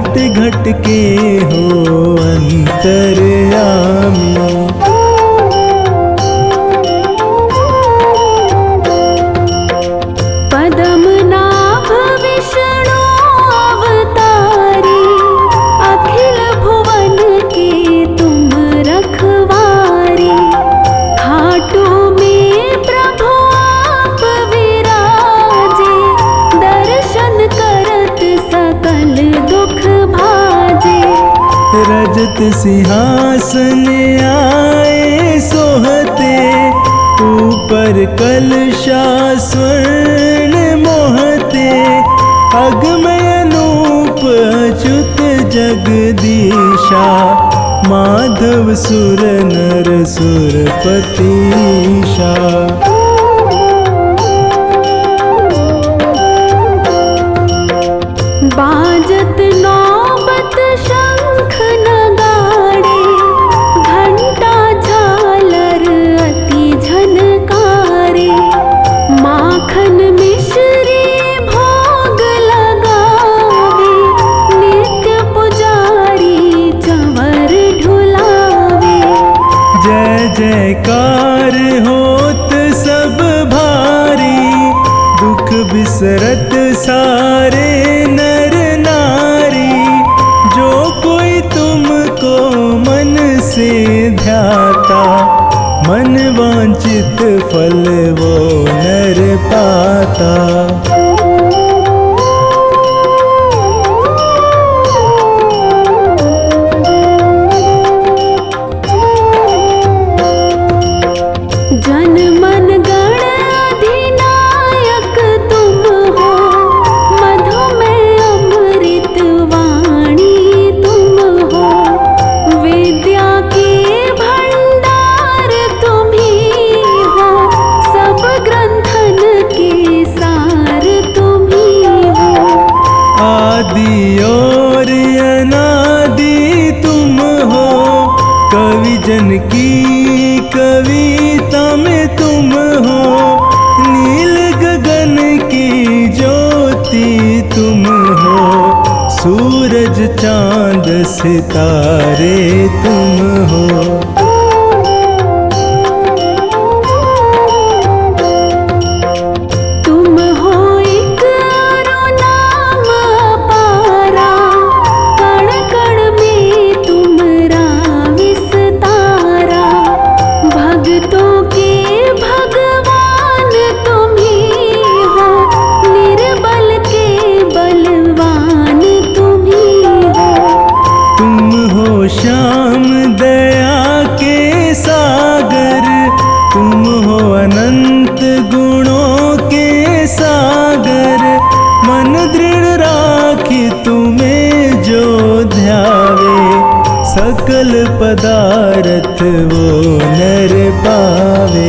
घट घट के हो अंतर्यामी। पद्मनाभ विष्णु अवतारी, अखिल भुवन के तुम रखवारी। खाटू में प्रभु आप विराजे, दर्शन करत सकल दुख भाजे। रजत सिंहासन आए सोहते, ऊपर कलशा स्वर्ण मोहते। अगमय अनूप अच्युत जगदीशा, माधव सुर नर सुरपतीशा। बाजत नौबत शंख नगाड़े, घंटा झालर अति झनकारे। माखन मिश्री भोग लगावे, नित्य पुजारी चंवर ढुलावे। जय जयकार होत सब भारी, दुख बिसरत सारे नर नारी। जो कोई तुमको मन से ध्याता, मन वांछित फल वो नर पाता। जन मन गण अधिनायक तुम हो, मधुमेह अमृत वाणी तुम हो। विद्या के भंडार तुम ही हो, सब ग्रंथन के सार तुम ही हो। आदि और अनादि तुम हो, कवि जन की कविता में तुम हो। नील गगन की ज्योति तुम हो, सूरज चांद सितारे तुम हो। तुम हो एक अरु नाम अपारा, कण कण में तुमरा विस्तारा। भक्तों के भगवान तुम ही हो, निर्बल के बलवान तुम ही हो। तुम हो श्याम दया के सागर, तुम हो अनंत गुणों के सागर। मन दृढ़ राखी तुम्हें जो ध्यावे, सकल पदार्थ वो नर पावे।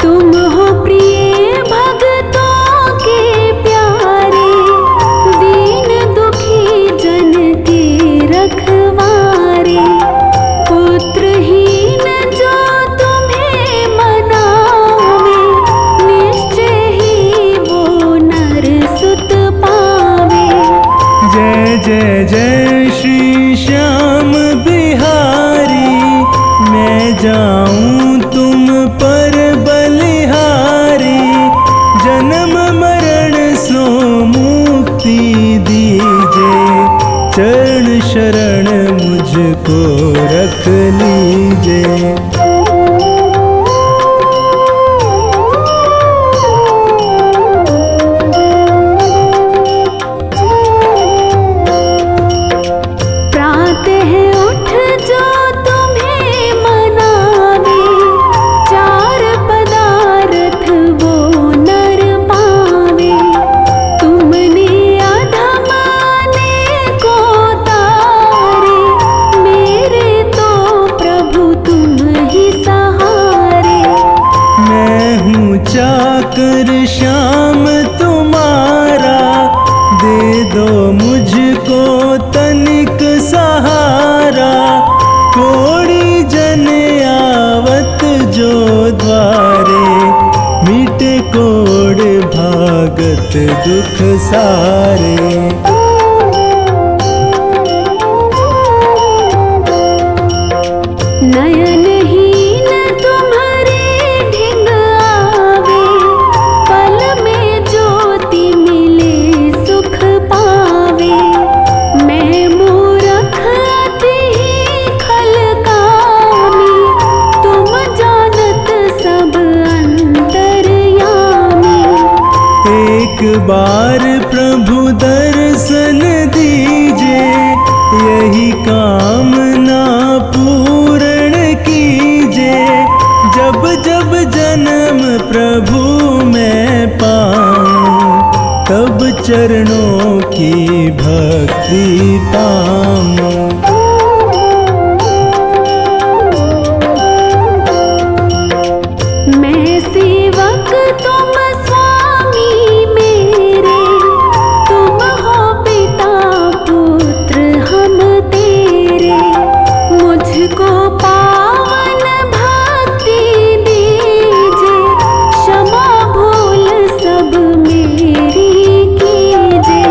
तुम हो प्रिय भक्तों के प्यारे, दीन दुखी जन के रखवारे। पुत्रहीन जो तुम्हें मनावे, निश्चय ही वो नर सुत पावे। जय जय जय श्री श्याम बिहारी, मैं जाऊं तुम पर बलिहारी। जन्म मरण सो मुक्ति दीजे, चरण शरण मुझको रख लीजे। प्रातः उठ जो तुम्हें मनावे, चार पदार्थ वो नर पावे। तुमने अधम को तारे, मेरे तो प्रभु तुम ही सहारे। मैं हूँ चाकर श्याम तुम्हारा, दे दो मुझको तनिक सहारा। कोड़ी जन आवत जो द्वारे, मिटे कोड़ दुख सारे। नयनहीन तुम्हारे ढिंग आवे, पल में ज्योति मिले सुख पावे। मैं मूरख अति खल कामी, तुम जानत सब अंतर्यामी। एक बार प्रभु दर्शन दीजे, यही कामना पूर्ण कीजे। जब जब जन्म प्रभु मैं पाऊं, तब चरणों की भक्ति पाऊं। मैं सेवक तुम स्वामी मेरे, तुम हो पिता पुत्र हम तेरे। मुझको पावन भक्ति दीजे, क्षमा भूल सब मेरी कीजे।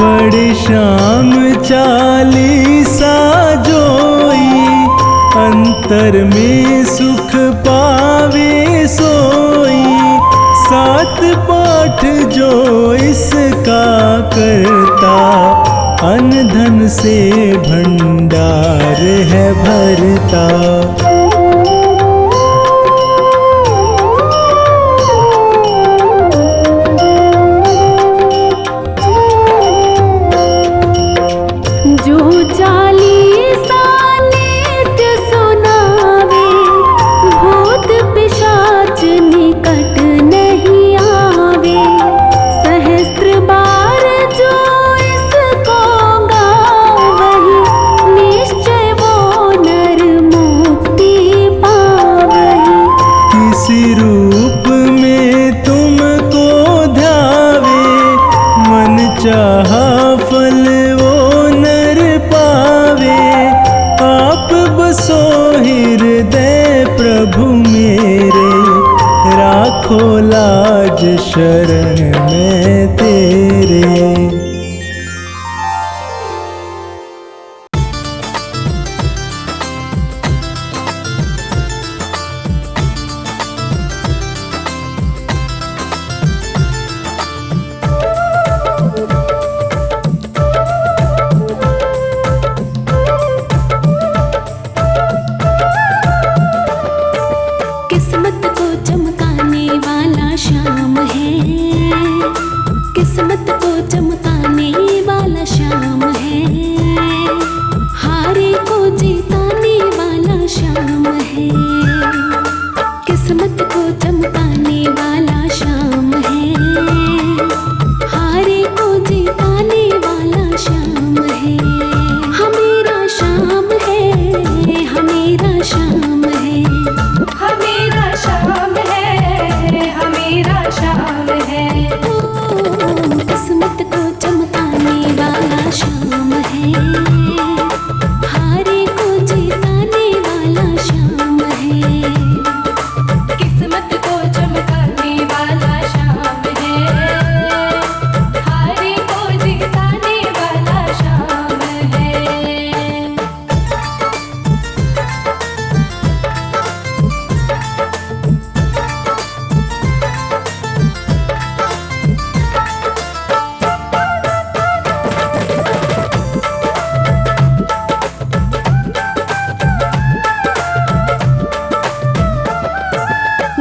पढ़ श्याम चालीसा जोई, अंतर में सुख पावे सोई। सात पाठ जो इसका करता, अन्न धन से भंडार है भरता। जो चालीसा नित्य सुनावे, भूत पिशाच निकट नहीं आवे। सहस्त्र बार जो इसको गावहि, निश्चय वो नर मुक्ति पावहि। किसी रूप में तुमको ध्यावे, मन चाहा फल वो नर पावे। आप बसो हृदय प्रभु मेरे, राखो लाज शरण में तेरे। किस्मत को चमकाने वाला श्याम है, किस्मत को चमकाने वाला श्याम है। हारे को जिताने वाला श्याम है, किस्मत को चमकाने वाला श्याम है। हारे को जिताने वाला श्याम है। हमेरा श्याम है, हमेरा श्याम है, हमेरा श्याम है, हमेरा श्याम है। किस्मत को चमकाने वाला श्याम है, हारे को जिताने वाला श्याम है। किस्मत को चमकाने वाला श्याम है, हारे को जिताने वाला श्याम है।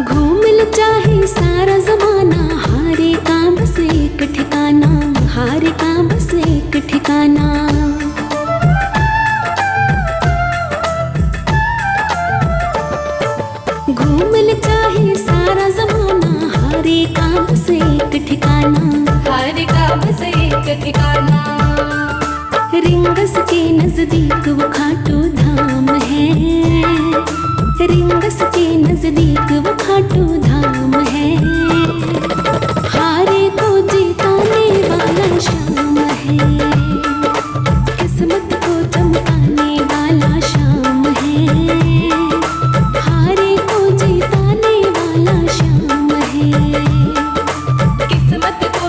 घूम लो चाहे सारा जमाना, हारे का बस एक ठिकाना, हारे का बस एक ठिकाना। घूम लो चाहे सारा जमाना, हारे का बस एक ठिकाना, हारे का बस एक ठिकाना। रिंगस के नजदीक वो खाटू धाम है, रिंगस के नजदीक वो खाटू धाम है। हारे को जिताने वाला श्याम है, किस्मत को चमकाने वाला श्याम है। हारे को जिताने वाला श्याम है, किस्मत को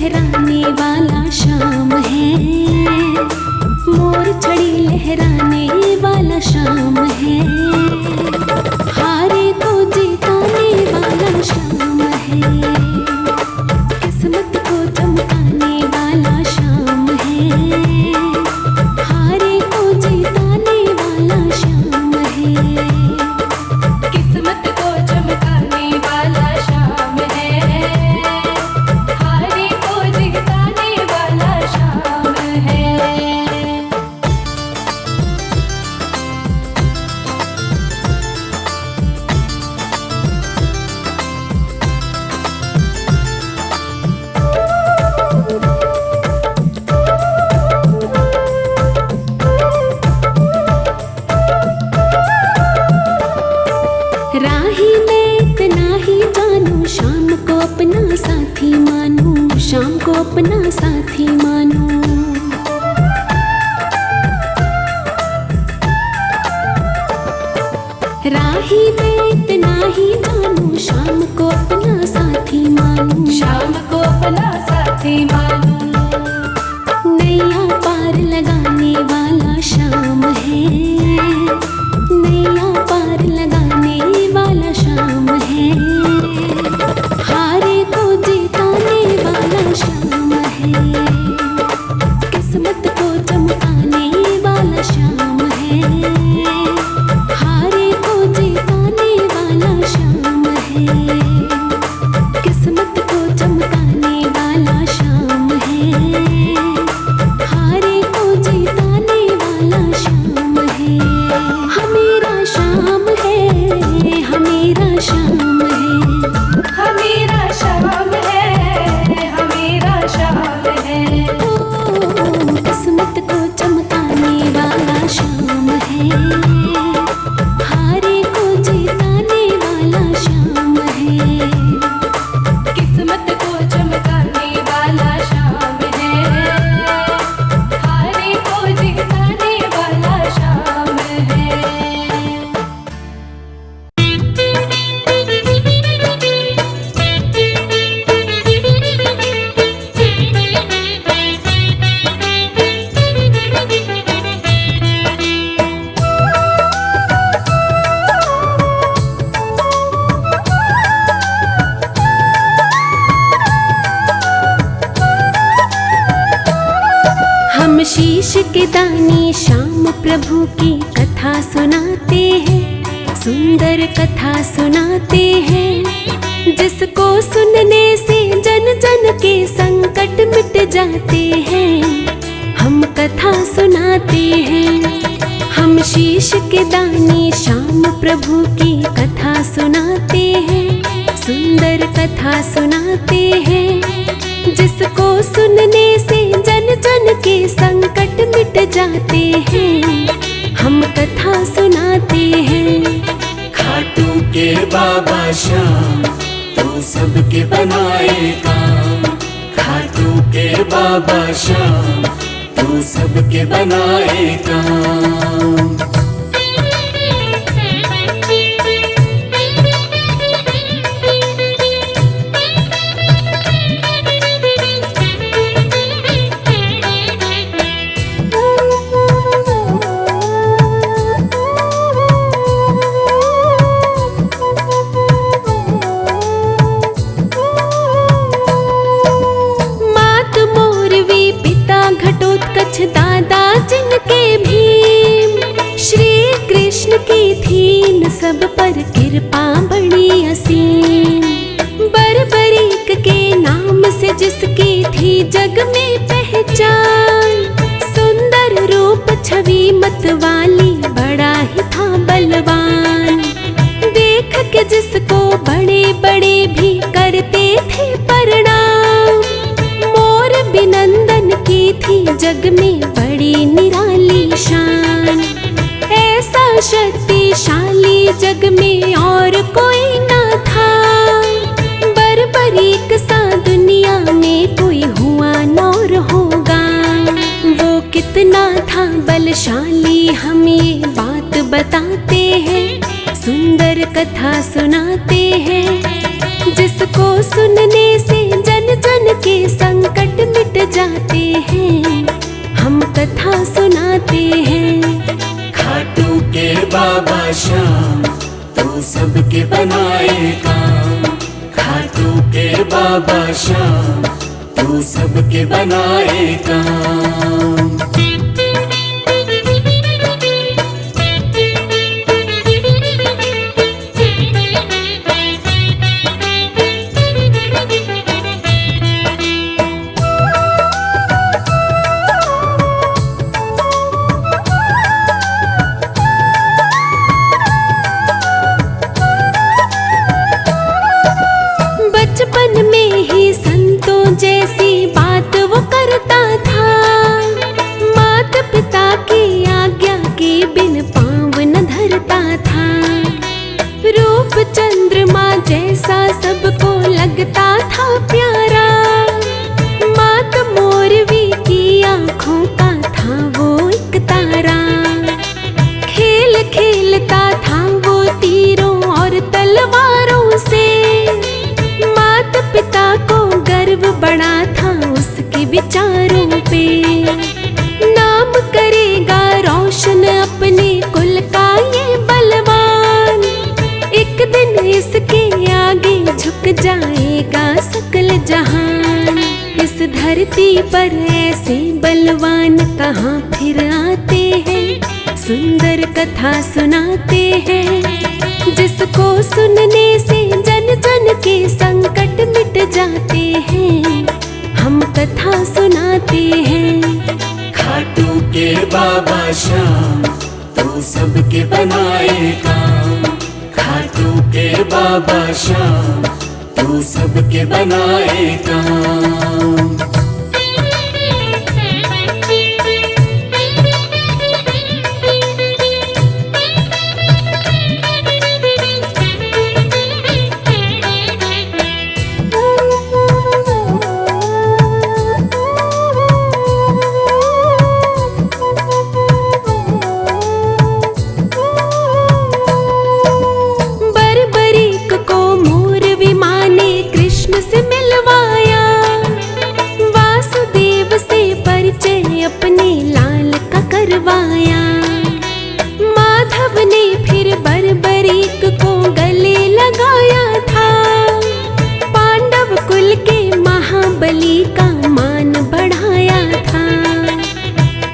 लहराने वाला शाम है, मोर छड़ी लहराने वाला शाम है, हारे को जिताने वाला शाम है, किस्मत को चमकाने वाला शाम है, हारे को जिताने वाला शाम है, किस्मत को चमकाने वाला शाम है, हारे को जिताने वाला शाम है। राही मैं इतना ही जानू, शाम को अपना साथी मानू, शाम को अपना साथी मानू। राही मैं इतना ही जानू, शाम को अपना साथी मानू, शाम को अपना साथी मानू। नैया पार लगाने वाला शाम है, नैया पार लगाने वाला शाम है, हारे को जिताने वाला शाम है, किस्मत को चमकाने वाला शाम है, हारे को जिताने वाला शाम है, किस्मत को चमकाने वाला शाम है, हारे को जिताने वाला शाम है। हमेरा शाम है, हमेरा शाम है, हमेरा शाम है, हमेरा शाम है। ओ किस्मत को चमकाने वाला शाम है, हारे को जिताने वाला शाम है, किस्मत को चमकाने वाला शाम है, हारे को जिताने वाला शाम है। हम शीश के दानी शाम प्रभु की कथा सुनाते हैं, सुंदर कथा सुनाते हैं, जिसको सुनने से जन जन के संकट मिट जाते हैं। हम कथा सुनाते हैं, हम शीश के दानी शाम प्रभु की कथा सुनाते हैं, सुंदर कथा सुनाते हैं, जिसको सुनने से जन जन के संकट मिट जाते हैं। हम कथा सुनाते हैं। खाटू के बाबा श्याम तू सबके बनाए काम, खाटू के बाबा श्याम तू सबके बनाए काम। घटोत्कच दादा जिनके भीम, श्री कृष्ण की थी सब पर कृपा बड़ी असीम। बरबरीक के नाम से जिसकी थी जग में पहचान, सुंदर रूप छवि मत वाली बड़ा ही था बलवान। देख के जिसको बड़े बड़े भी करते थे प्रणाम, मोर बिनंदन की थी जग में बड़ी निराली शान। ऐसा शक्तिशाली जग में और कोई ना था, बरबरीक सा दुनिया में कोई हुआ नौर होगा। वो कितना था बलशाली हम ये बात बताते हैं, सुंदर कथा सुनाते हैं, जिसको सुनने से जन जन के संकट बाबा श्याम, तू सबके बनाए काम। बचपन में ही संतों जैसी बात वो करता था, माता पिता की आज्ञा के बिन पाँव न धरता था। रूप चंद्रमा जैसा सबको लगता था प्यारा, मात मोरवी की आँखों का था वो एक तारा। खेल खेलता था वो तीरों और तलवारों से, माता पिता को गर्व बड़ा था उसके विचारों पे। नाम करेगा रोशन अपने कुल का ये बलवान, एक दिन इसके आगे झुक जाएगा सकल जहान। इस धरती पर ऐसे बलवान कहाँ फिर आते हैं, सुंदर कथा सुनाते हैं, जिसको सुनने से जन जन के संकट मिट जाते हैं। हम कथा सुनाते हैं। खाटू के बाबा श्याम, तू सबके बनाए काम। खाटू के बाबा श्याम, तू सबके बनाए काम। से मिलवाया, वासुदेव से परिचय अपने लाल का करवाया। माधव ने फिर बर्बरीक को गले लगाया था, पांडव कुल के महाबली का मान बढ़ाया था।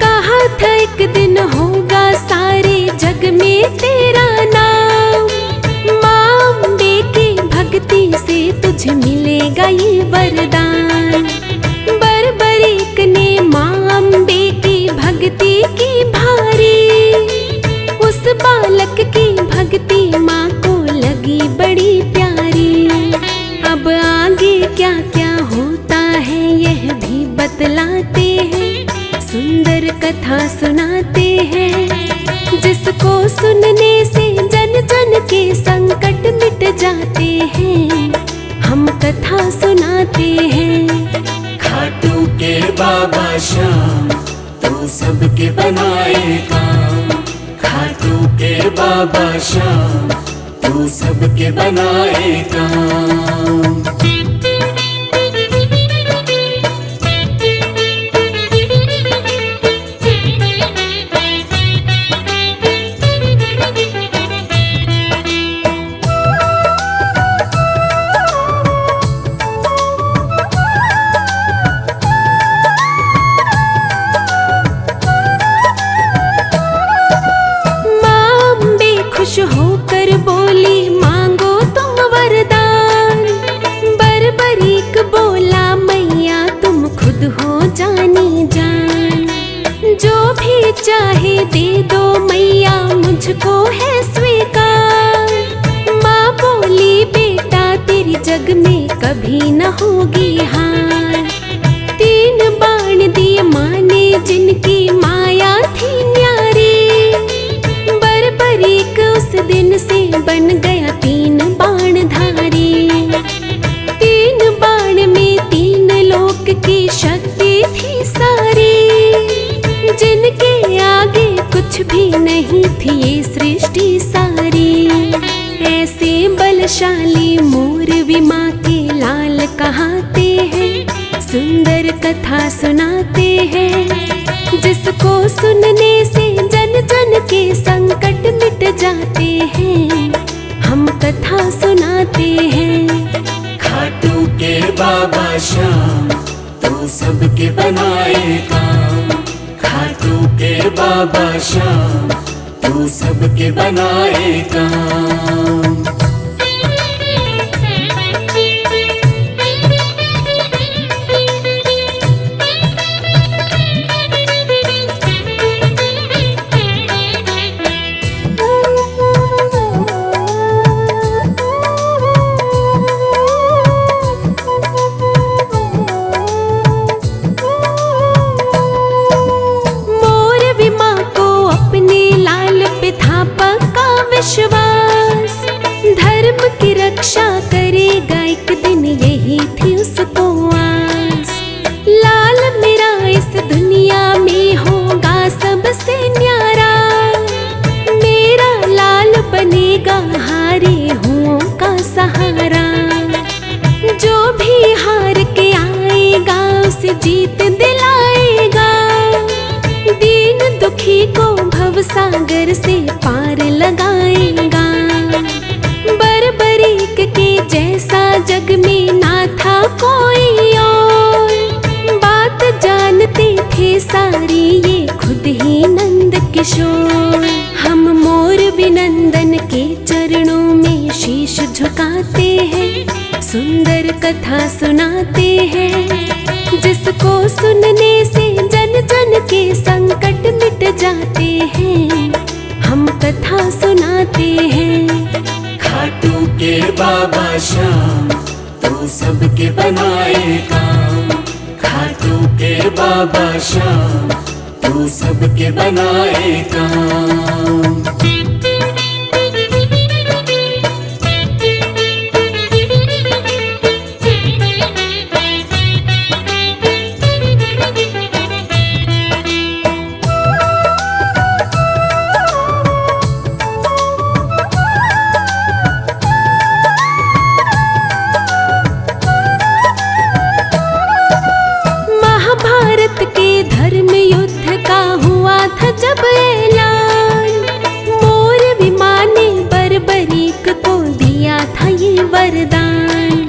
कहा था एक दिन होगा सारे जग में तेरा नाम, माँ अम्बे की भक्ति से तुझे मिलेगा ये वरदान। बर्बरीक ने माँ अम्बे की भक्ति की भारी, उस बालक की भक्ति माँ को लगी बड़ी प्यारी। अब आगे क्या क्या होता है यह भी बतलाते हैं, सुंदर कथा सुनाते हैं, जिसको सुनने से जन जन के संकट मिट जाते हैं। हम कथा सुनाते हैं। खाटू के बाबा श्याम, तू सबके बनाए काम। खाटू के बाबा श्याम, तू सबके बनाए काम। खुश होकर बोली मांगो तुम वरदान, बर्बरीक बोला मैया तुम खुद हो जानी जान। जो भी चाहे दे दो मैया मुझको है स्वीकार। माँ बोली बेटा तेरी जग में कभी न होगी हार। 3 बाण दिए माँ ने जिनकी माया थी न्यारी, बर्बरीक उस दिन से बन गया 3 बाणधारी। 3 बाण में 3 लोक की शक्ति थी सारी, जिनके आगे कुछ भी नहीं थी ये सृष्टि सारी। ऐसे बलशाली मोरवी माँ के लाल कहाते हैं, सुंदर कथा सुनाते हैं, जिसको सुनने से जन जन के संकट मिट जाते हैं। हम कथा सुनाते हैं। खाटू के बाबा श्याम तू सबके बनाए काम। खाटू के बाबा श्याम तू सबके बनाए काम। विश्वास धर्म की रक्षा करेगा एक दिन, यही थी उसको आस। लाल मेरा इस दुनिया में होगा सबसे न्यारा, मेरा लाल बनेगा हारे हुओं का सहारा। जो भी हार के आएगा उसे जीत दिलाएगा, दीन दुखी को भव सागर से पार लगाएगा। बर्बरीक के जैसा जग में ना था कोई और, बात जानते थे सारी ये खुद ही नंद किशोर। हम मोर विनंदन के चरणों में शीश झुकाते हैं, सुंदर कथा सुनाते हैं, जिसको सुनने से जन जन के संकट मिट जाते हैं। हम कथा सुनाते हैं। खाटू के बाबा श्याम तू सबके बनाए काम। खाटू के बाबा श्याम तू सबके बनाए काम। धर्म युद्ध का हुआ था जब ऐलान, मोर विमान ने बर्बरीक को दिया था ये वरदान।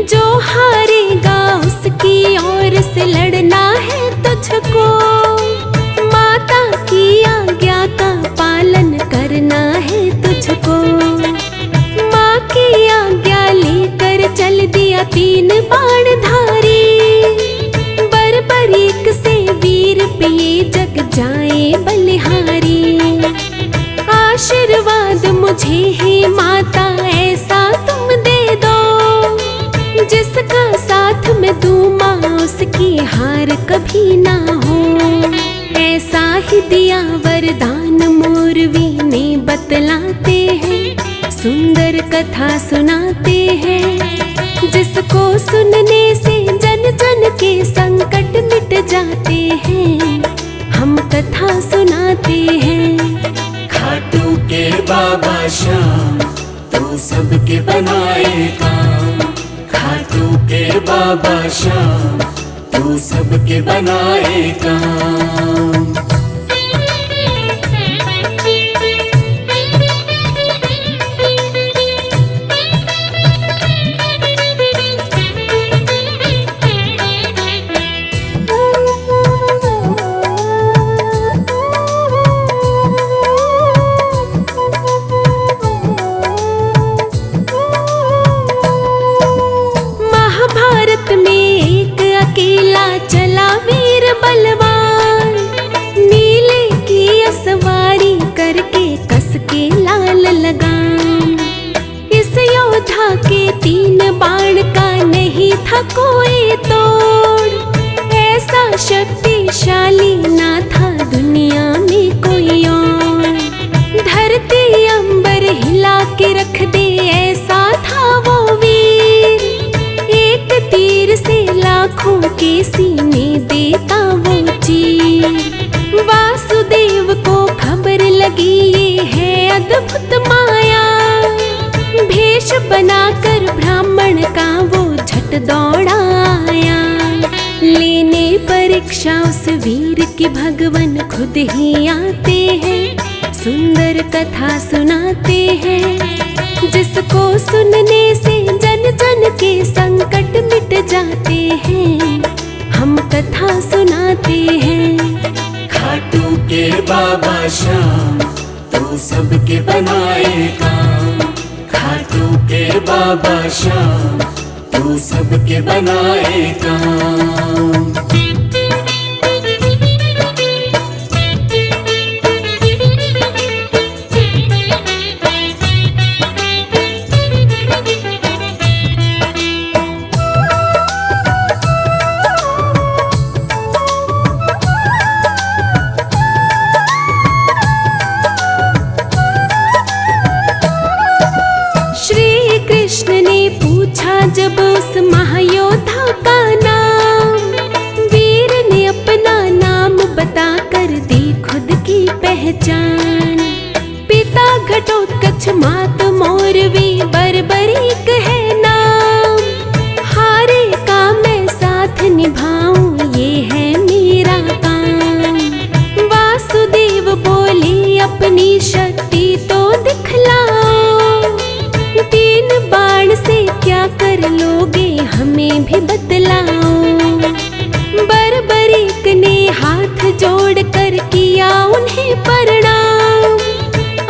जो हारेगा उसकी ओर से लड़ना है तुझको, माता की आज्ञा का पालन करना है तुझको। माँ की आज्ञा लेकर चल दिया 3 बाणधारी, बर्बरीक से वीर पे ये जग जाए बलिहारी। आशीर्वाद मुझे है माता ऐसा तुम दे दो, जिसका साथ मैं दूं माँ उसकी हार कभी ना हो। ऐसा ही दिया वरदान मोरवी ने बतलाते हैं, सुंदर कथा सुनाते हैं, जिसको सुनने से जन जन के संकट मिट जाते हैं। हम कथा सुनाते हैं। खाटू के बाबा श्याम तू सबके बनाए काम। खाटू के बाबा श्याम तू सबके बनाए काम। चला वीर बलवान, नीले की असवारी करके कस के लाल लगाम। इस योद्धा के 3 बाण का नहीं था कोई तोड़, ऐसा शक्तिशाली ना था दुनिया में कोई और। धरती अंबर हिला के रख दे ऐसा था वो वीर, एक तीर से लाखों के सीने देता वो चीर। वासुदेव को खबर लगी ये है अद्भुत माया, भेष बनाकर ब्राह्मण का वो झट दौड़ा आया। लेने परीक्षा उस वीर की भगवान खुद ही आते हैं, सुंदर कथा सुनाते हैं। जिसको सुनने से जन जन के संकट मिट जाते हैं, हम कथा सुनाते हैं। खाटू के बाबा श्याम तू सबके बनाए काम। खाटू के बाबा श्याम तू सबके बनाए काम। जब उस महायोद्धा का नाम, वीर ने अपना नाम बताकर दी खुद की पहचान। पिता घटोत्कच मात मोरवी बर्बरीक है नाम। हारे का मैं साथ निभाऊं ये है मेरा काम। वासुदेव बोले अपनी शक्ति तो दिखलाओ। 3 बाण से क्या कर लोगे हमें भी बतलाओ। बर्बरीक ने हाथ जोड़कर किया उन्हें प्रणाम।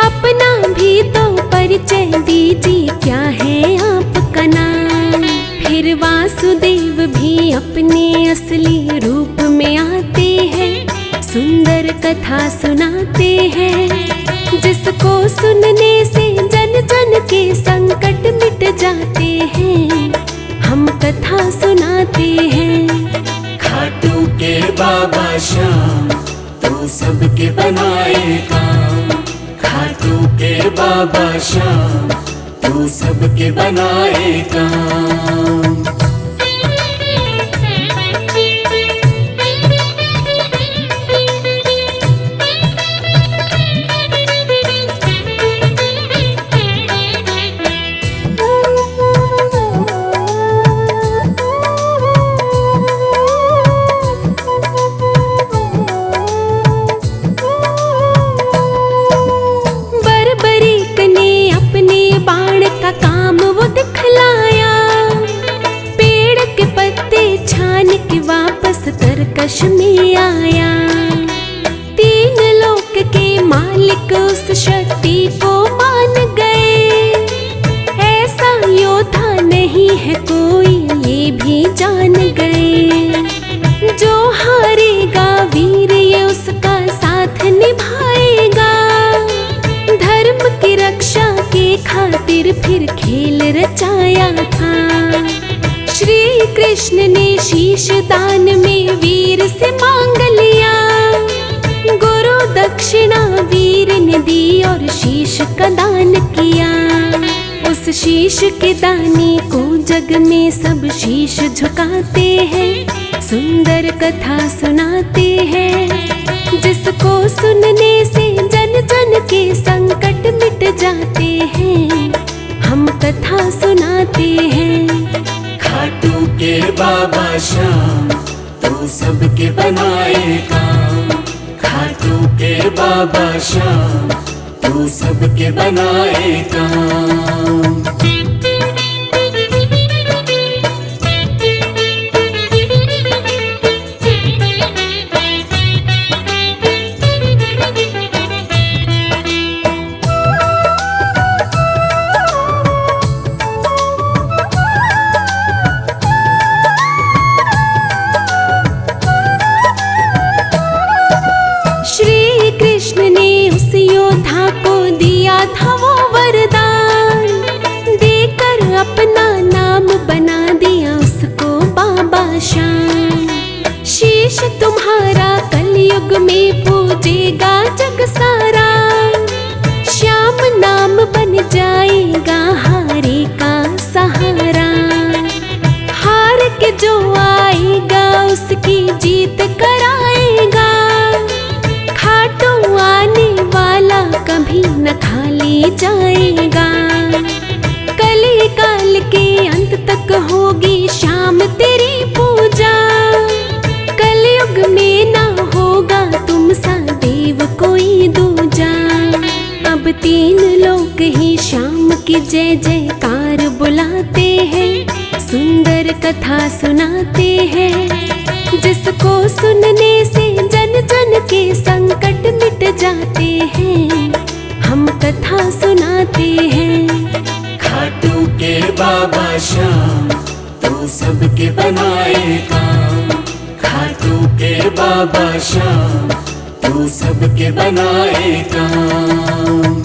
अपना भी तो परिचय दीजिए क्या है आपका नाम। फिर वासुदेव भी अपने असली रूप में आते हैं, सुंदर कथा सुनाते हैं। जिसको सुनने से जन जन के संकट मिट जाते हैं, हम कथा सुनाते हैं। खाटू के बाबा श्याम तू सबके बनाए काम। खाटू के बाबा श्याम तू सबके बनाए काम। काम वो दिखलाया। पेड़ के पत्ते छान के वापस तरकश में आया। 3 लोक के मालिक उस शक्ति को मान गए। ऐसा योद्धा नहीं है कोई ये भी जान गए। जो हारेगा वीर ये उसका साथ निभाएगा। धर्म की रक्षा के खातिर फिर खेल रचाया था। श्री कृष्ण ने शीश दान में वीर से मांग लिया। गुरु दक्षिणा वीर ने दी और शीश का दान किया। उस शीश के दानी को जग में सब शीश झुकाते हैं, सुंदर कथा सुनाते हैं। जिसको सुनने से जन जन के संकट मिट जाते हैं, हम कथा सुनाते हैं। खाटू के बाबा श्याम तू सबके बनाए काम। खाटू के बाबा श्याम तू सबके बनाए काम। था वो वरदान, देकर अपना नाम बना दिया उसको बाबा श्याम। शीश तुम्हारा कलयुग में पूजेगा जग सारा। श्याम नाम बन जाएगा हारे का सहारा। हार के जो आएगा उसकी जीत कराएगा। खाटू आने वाला कभी न खाली जाएगा। कली काल के अंत तक होगी श्याम तेरी पूजा। कलयुग में ना होगा तुम सा देव कोई दूजा। अब 3 लोक ही श्याम की जय जयकार बुलाते हैं, सुंदर कथा सुनाते हैं। जिसको सुनने से जन जन के संकट मिट जाते हैं, हम कथा सुनाते हैं। खाटू के बाबा श्याम तू सबके बनाए काम। खाटू के बाबा श्याम तू सबके बनाए काम।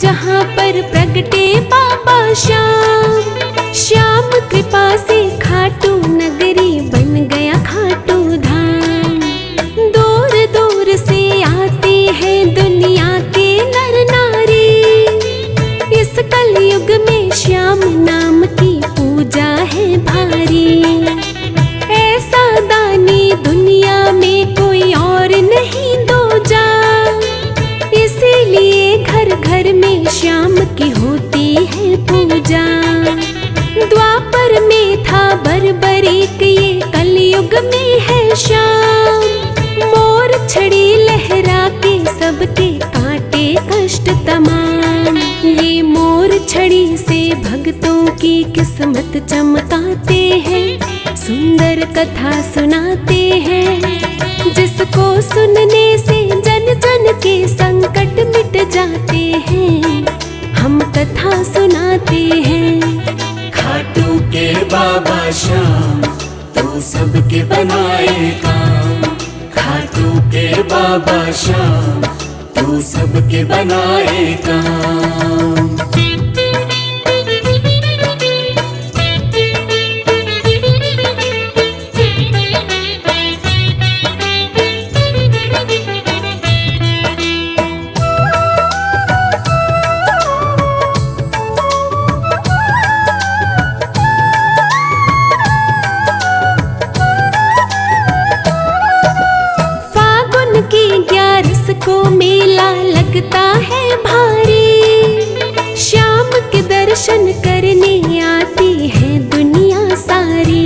जहाँ पर प्रगटे बाबा श्याम, श्याम कृपा से खाटू नगरी बन गया खाटू धाम। दूर दूर से आते हैं दुनिया के नर नारी, इस कलयुग में श्याम नाम की पूजा है भारी। ऐसा दानी दुनिया में कोई और नहीं दूजा, इसीलिए घर घर में श्याम की होती है पूजा। द्वापर में था बर्बरीक, ये कलयुग में है श्याम। मोर छड़ी लहरा के सबके काटे कष्ट तमाम। ये मोर छड़ी से भक्तों की किस्मत चमकाते हैं, सुंदर कथा सुनाते हैं। जिसको सुनने से जन जन के संकट मिट जाते हैं, हम कथा सुनाते हैं। खाटू के बाबा श्याम तू सबके बनाए काम। खाटू के बाबा श्याम तू सबके बनाए काम। को मेला लगता है भारी, श्याम के दर्शन करने आती है दुनिया सारी।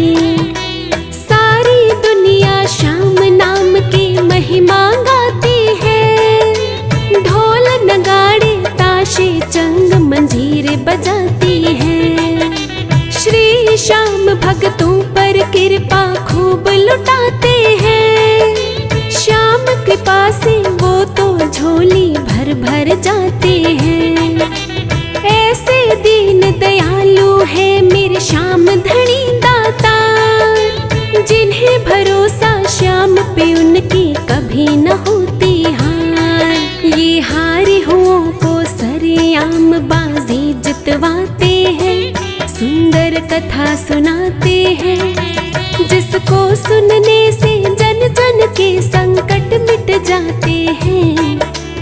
सारी दुनिया श्याम नाम की महिमा गाती है, ढोल नगाड़े ताशे चंग मंजीरे बजाती है। श्री श्याम भक्तों पर कृपा खूब लुटाते हैं, श्याम कृपा से वो तो झोली भर भर जाते हैं। ऐसे दीन दयालु है मेरे श्याम धनी दाता, जिन्हें भरोसा श्याम पे उनकी कभी न होती हार। ये हारे हुओं को सरेआम बाजी जितवाते हैं, सुंदर कथा सुनाते हैं। जिसको सुनने से जन जन के संकट मिट जाते हैं,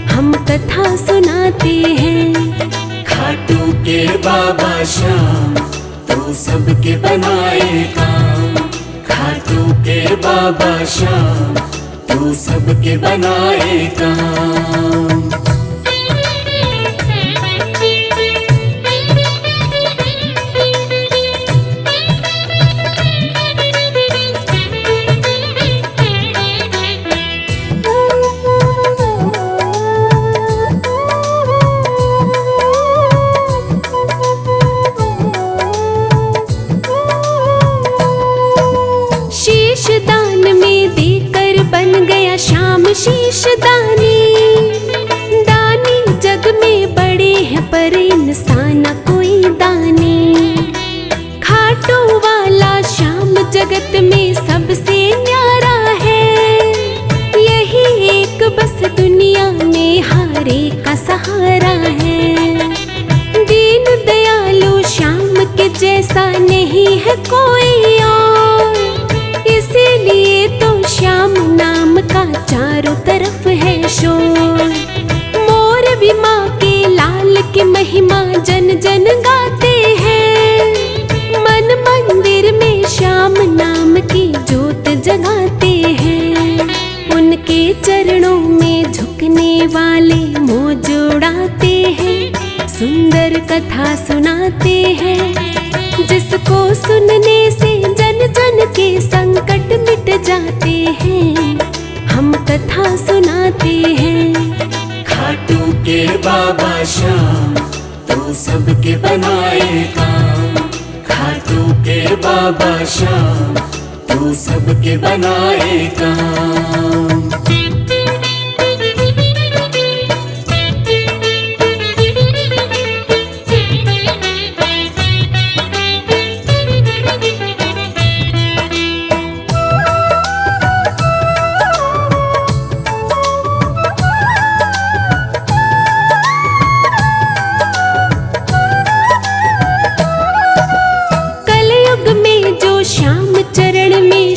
हम कथा सुनाते हैं। खाटू के बाबा श्याम तू सबके बनाए काम। खाटू के बाबा श्याम तू सबके बनाए काम। शीश दानी, दानी जग में बड़े हैं पर इंसान कोई दानी। खाटू वाला श्याम जगत में सबसे न्यारा है, यही एक बस दुनिया में हारे का सहारा है। दीन दयालु श्याम के जैसा नहीं है कोई और, इसीलिए तो श्याम नाम का चारों तरफ है शोर। मोर भी माँ के लाल की महिमा जन जन गाते हैं, मन मंदिर में श्याम श्याम नाम की ज्योत जगाते हैं। उनके चरणों में झुकने वाले मौज उड़ाते हैं, सुंदर कथा सुनाते हैं। जिसको सुनने से जन जन के संकट मिट जाते हैं, हम कथा सुनाते हैं। खाटू के बाबा श्याम तू सबके बनाए काम। खाटू के बाबा श्याम तू सबके बनाए काम।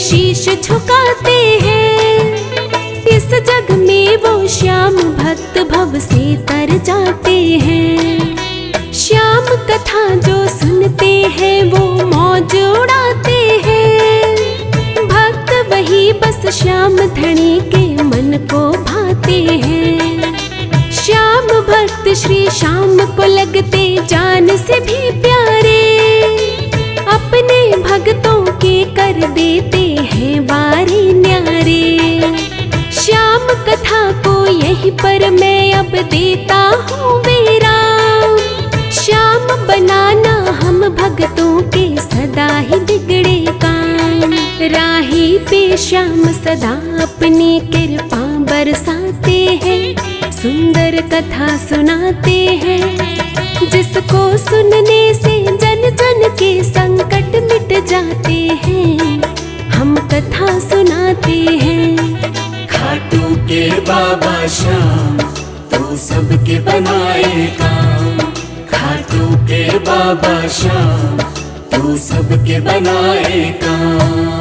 शीश झुकाते हैं, इस जग में वो श्याम भक्त भव से तर जाते हैं। श्याम कथा जो सुनते हैं वो मौज उड़ाते हैं। भक्त वही बस श्याम धनी के मन को भाते हैं। श्याम भक्त श्री श्याम को लगते जान से भी प्यारे, अपने भक्तों के कर देते हैं वारे न्यारे। श्याम कथा को यहीं पर मैं अब देता हूँ विराम। श्याम बनाना हम भक्तों के सदा ही बिगड़े काम। राही पे श्याम सदा अपनी कृपा बरसाते हैं, सुंदर कथा सुनाते हैं। जिसको सुनने से जन जन के संकट मिट जाते हैं, हम कथा सुनाते हैं। खाटू के बाबा श्याम तू सबके बनाए काम। खाटू के बाबा श्याम तू सबके बनाए काम।